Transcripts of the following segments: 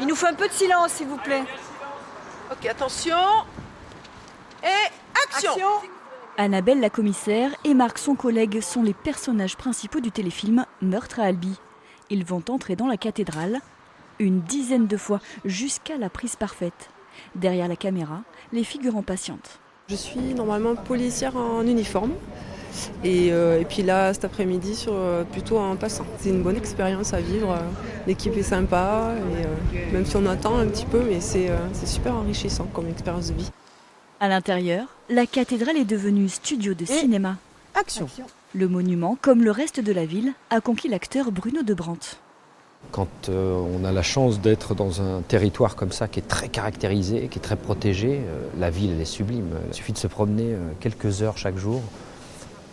Il nous faut un peu de silence, s'il vous plaît. Ok, attention. Et action. Annabelle, la commissaire, et Marc, son collègue, sont les personnages principaux du téléfilm Meurtre à Albi. Ils vont entrer dans la cathédrale une dizaine de fois jusqu'à la prise parfaite. Derrière la caméra, les figurants patientent. Je suis normalement policière en uniforme. Et puis là, cet après-midi, plutôt en passant. C'est une bonne expérience à vivre. L'équipe est sympa, et, même si on attend un petit peu, mais c'est super enrichissant comme expérience de vie. À l'intérieur, la cathédrale est devenue studio de cinéma. Action. Le monument, comme le reste de la ville, a conquis l'acteur Bruno De Brandt. Quand on a la chance d'être dans un territoire comme ça qui est très caractérisé, qui est très protégé, la ville elle est sublime. Il suffit de se promener quelques heures chaque jour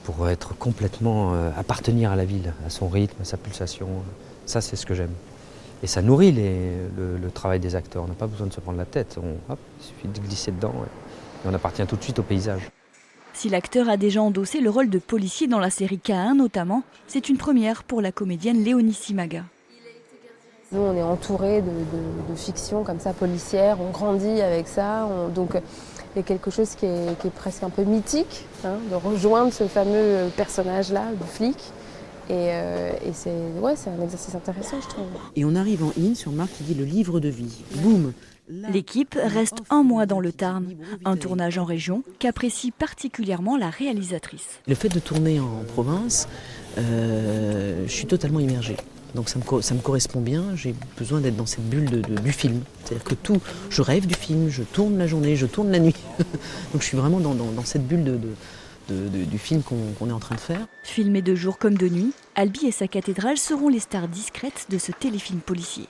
pour être complètement appartenir à la ville, à son rythme, à sa pulsation. Ça, c'est ce que j'aime. Et ça nourrit le travail des acteurs. On n'a pas besoin de se prendre la tête. Il suffit de glisser dedans et on appartient tout de suite au paysage. Si l'acteur a déjà endossé le rôle de policier dans la série K1 notamment, c'est une première pour la comédienne Léonie Simaga. Nous, on est entouré de fiction comme ça, policière, on grandit avec ça, donc il y a quelque chose qui est presque un peu mythique, de rejoindre ce fameux personnage-là, du flic. Et c'est un exercice intéressant, je trouve. Et on arrive en in sur Marc qui dit le livre de vie. Boum. L'équipe reste un mois dans le Tarn, un tournage en région qu'apprécie particulièrement la réalisatrice. Le fait de tourner en province, je suis totalement immergée. Donc ça me correspond bien, j'ai besoin d'être dans cette bulle du film. C'est-à-dire que je rêve du film, je tourne la journée, je tourne la nuit. Donc je suis vraiment dans cette bulle du film qu'on est en train de faire. Filmé de jour comme de nuit, Albi et sa cathédrale seront les stars discrètes de ce téléfilm policier.